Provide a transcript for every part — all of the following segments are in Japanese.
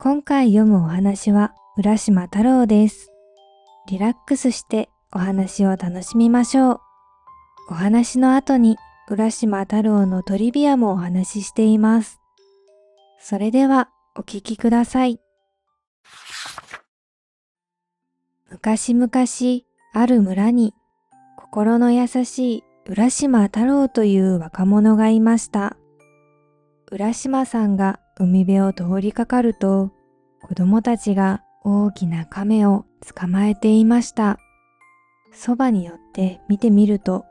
今回読むお話は浦島太郎です。リラックスしてお話を楽しみましょう。お話の後に浦島太郎のトリビアもお話ししています。それではお聞きください。昔々ある村に心の優しい浦島太郎という若者がいました。浦島さんが海辺を通りかかると、子供たちが大きな亀を捕まえていました。そばに寄って見てみると、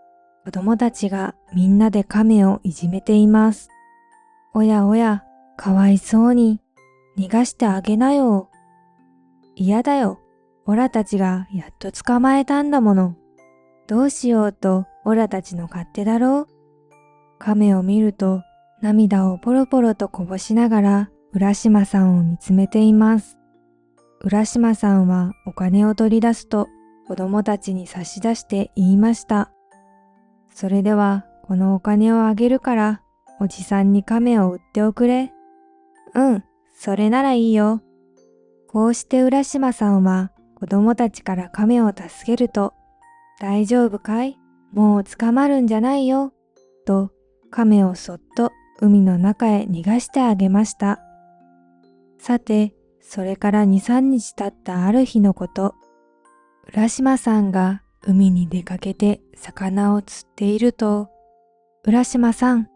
子供たちがみんなで亀をいじめています。おやおや、かわいそうに、逃がしてあげなよ。嫌だよ、オラたちがやっと捕まえたんだもの。どうしようとオラたちの勝手だろう。亀を見ると涙をポロポロとこぼしながら浦島さんを見つめています。浦島さんはお金を取り出すと子供たちに差し出して言いました。それではこのお金をあげるからおじさんに亀を売っておくれ。うん、それならいいよ。こうして浦島さんは子供たちから亀を助けると、大丈夫かい？もう捕まるんじゃないよ。と亀をそっと海の中へ逃がしてあげました。さて、それから2、3日経ったある日のこと、浦島さんが海に出かけて魚を釣っていると、浦島さん、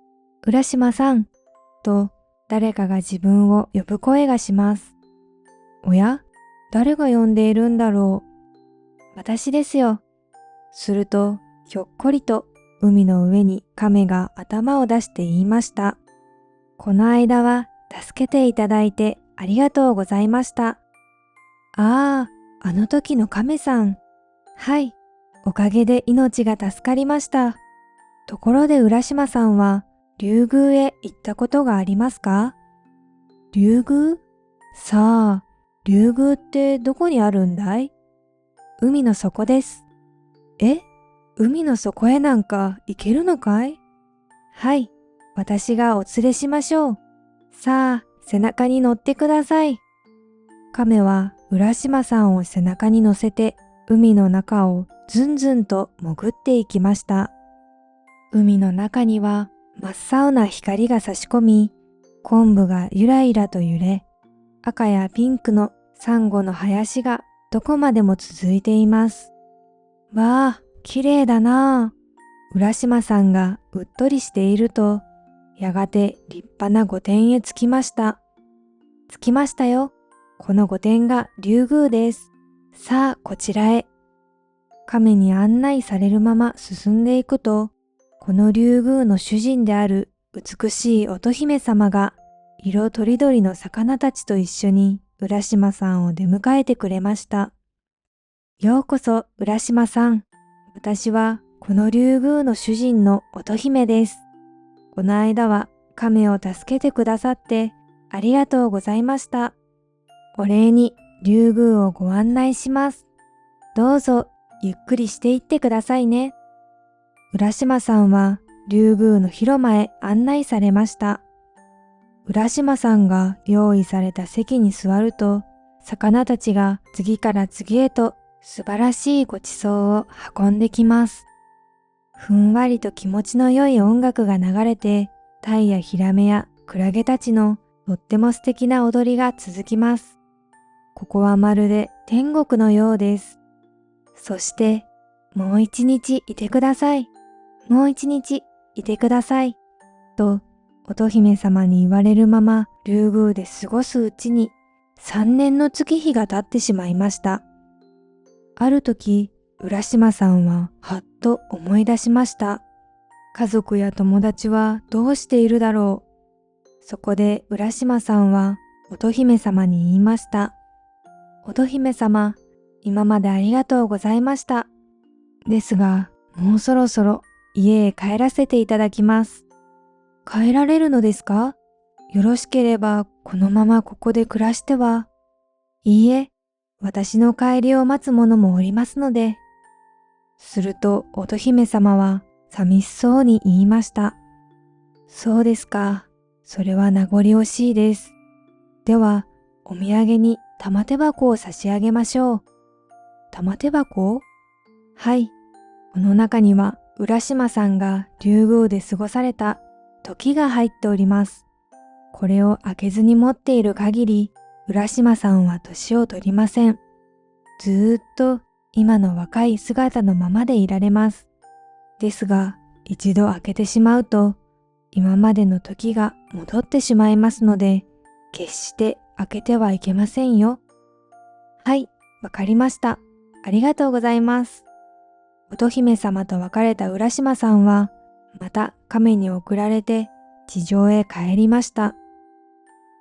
浦島さん、と誰かが自分を呼ぶ声がします。おや、誰が呼んでいるんだろう。私ですよ。すると、ひょっこりと海の上に亀が頭を出して言いました。この間は助けていただいてありがとうございました。ああ、あの時の亀さん。はい、おかげで命が助かりました。ところで浦島さんは竜宮へ行ったことがありますか？竜宮？さあ、竜宮ってどこにあるんだい？海の底です。え？海の底へなんか行けるのかい？はい、私がお連れしましょう。さあ、背中に乗ってください。亀は浦島さんを背中に乗せて海の中をずんずんと潜っていきました。海の中には真っ青な光が差し込み、昆布がゆらゆらと揺れ、赤やピンクのサンゴの林がどこまでも続いています。わあ、綺麗だなあ。浦島さんがうっとりしていると、やがて立派な御殿へ着きました。着きましたよ。この御殿が竜宮です。さあ、こちらへ。亀に案内されるまま進んでいくと、この竜宮の主人である美しい乙姫様が、色とりどりの魚たちと一緒に浦島さんを出迎えてくれました。ようこそ浦島さん。私はこの竜宮の主人の乙姫です。この間は亀を助けてくださってありがとうございました。お礼に竜宮をご案内します。どうぞゆっくりしていってくださいね。浦島さんは竜宮の広間へ案内されました。浦島さんが用意された席に座ると、魚たちが次から次へと素晴らしいごちそうを運んできます。ふんわりと気持ちの良い音楽が流れて、タイやヒラメやクラゲたちのとっても素敵な踊りが続きます。ここはまるで天国のようです。そして、もう一日いてください。もう一日いてください。と、乙姫様に言われるまま竜宮で過ごすうちに3年の月日が経ってしまいました。ある時、浦島さんははっと思い出しました。家族や友達はどうしているだろう。そこで浦島さんは乙姫様に言いました。乙姫様、今までありがとうございました。ですが、もうそろそろ家へ帰らせていただきます。帰られるのですか？よろしければこのままここで暮らしては。いいえ、私の帰りを待つ者もおりますので。すると乙姫様は寂しそうに言いました。そうですか。それは名残惜しいです。では、お土産に玉手箱を差し上げましょう。玉手箱？はい。この中には浦島さんが竜宮で過ごされた時が入っております。これを開けずに持っている限り、浦島さんは年を取りません。ずーっと今の若い姿のままでいられます。ですが、一度開けてしまうと、今までの時が戻ってしまいますので、決して開けてはいけませんよ。はい、わかりました。ありがとうございます。乙姫様と別れた浦島さんは、また亀に送られて地上へ帰りました。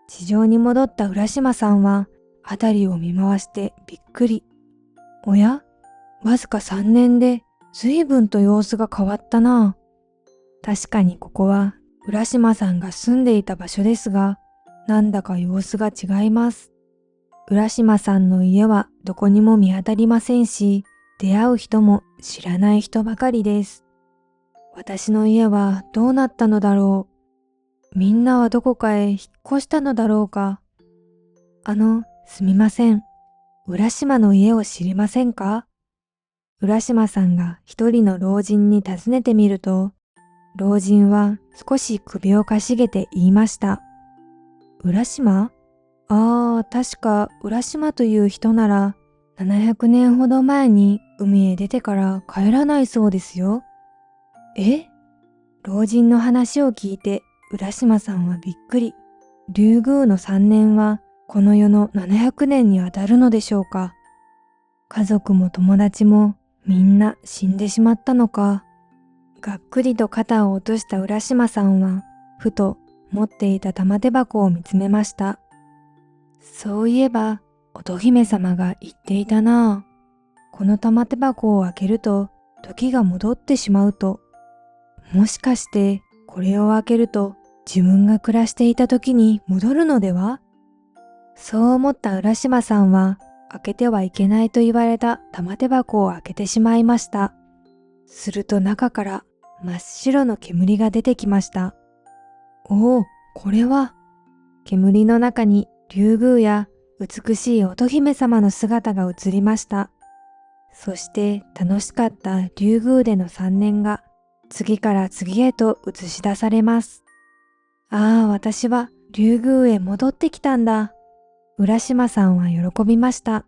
地上に戻った浦島さんは、辺りを見回してびっくり。おや？わずか3年で随分と様子が変わったな。確かにここは浦島さんが住んでいた場所ですが、なんだか様子が違います。浦島さんの家はどこにも見当たりませんし、出会う人も知らない人ばかりです。私の家はどうなったのだろう。みんなはどこかへ引っ越したのだろうか。すみません。浦島の家を知りませんか？浦島さんが一人の老人に尋ねてみると、老人は少し首をかしげて言いました。浦島？確か浦島という人なら、700年ほど前に海へ出てから帰らないそうですよ。え？老人の話を聞いて浦島さんはびっくり。竜宮の3年はこの世の700年にあたるのでしょうか。家族も友達もみんな死んでしまったのか。がっくりと肩を落とした浦島さんは、ふと持っていた玉手箱を見つめました。そういえば、乙姫様が言っていたな。この玉手箱を開けると、時が戻ってしまうと。もしかして、これを開けると、自分が暮らしていた時に戻るのでは？そう思った浦島さんは、開けてはいけないと言われた玉手箱を開けてしまいました。すると中から真っ白の煙が出てきました。おお、これは。煙の中に竜宮や美しい乙姫様の姿が映りました。そして楽しかった竜宮での3年が次から次へと映し出されます。私は竜宮へ戻ってきたんだ。浦島さんは喜びました。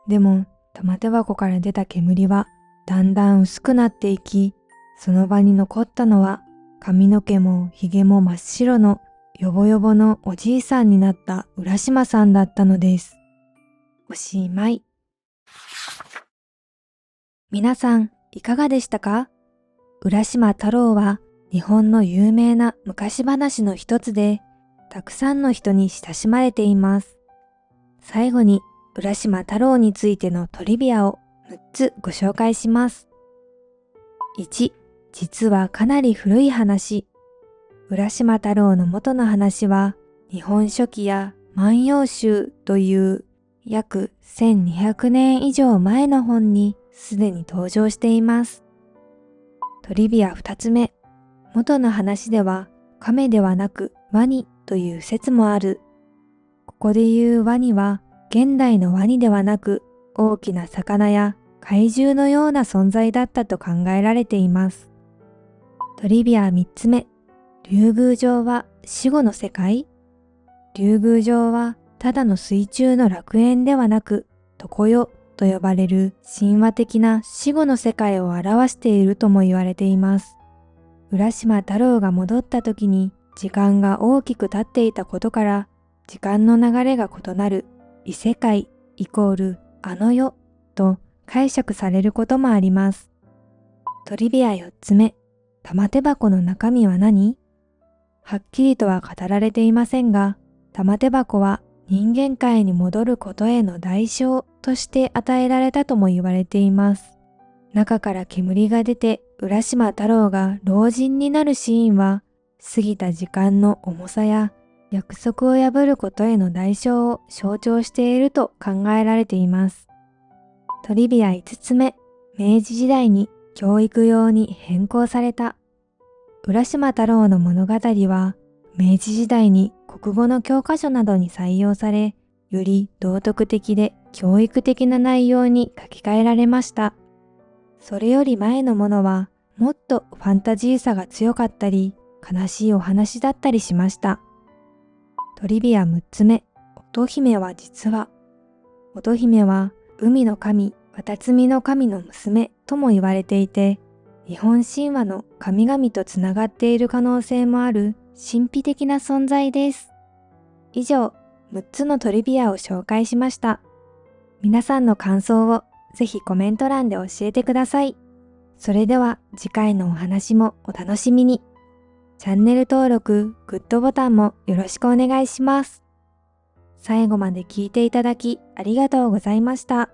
でも玉手箱から出た煙はだんだん薄くなっていき、その場に残ったのは髪の毛もひげも真っ白のよぼよぼのおじいさんになった浦島さんだったのです。おしまい。皆さんいかがでしたか？浦島太郎は日本の有名な昔話の一つで、たくさんの人に親しまれています。最後に浦島太郎についてのトリビアを6つご紹介します。1、実はかなり古い話。浦島太郎の元の話は、日本書紀や万葉集という約1200年以上前の本にすでに登場しています。トリビア2つ目。元の話では亀ではなくワニという説もある。ここで言うワニは現代のワニではなく大きな魚や怪獣のような存在だったと考えられています。トリビア3つ目。竜宮城は死後の世界？竜宮城はただの水中の楽園ではなく、常世と呼ばれる神話的な死後の世界を表しているとも言われています。浦島太郎が戻った時に時間が大きく経っていたことから、時間の流れが異なる異世界イコールあの世と解釈されることもあります。トリビア4つ目。玉手箱の中身は何？はっきりとは語られていませんが、玉手箱は人間界に戻ることへの代償として与えられたとも言われています。中から煙が出て浦島太郎が老人になるシーンは、過ぎた時間の重さや約束を破ることへの代償を象徴していると考えられています。トリビア5つ目。明治時代に教育用に変更された。浦島太郎の物語は明治時代に国語の教科書などに採用されより道徳的で教育的な内容に書き換えられました。それより前のものはもっとファンタジーさが強かったり、悲しいお話だったりしました。トリビア6つ目、乙姫は実は。乙姫は海の神、渡積の神の娘とも言われていて、日本神話の神々とつながっている可能性もある神秘的な存在です。以上、6つのトリビアを紹介しました。皆さんの感想をぜひコメント欄で教えてください。それでは次回のお話もお楽しみに。チャンネル登録、グッドボタンもよろしくお願いします。最後まで聞いていただきありがとうございました。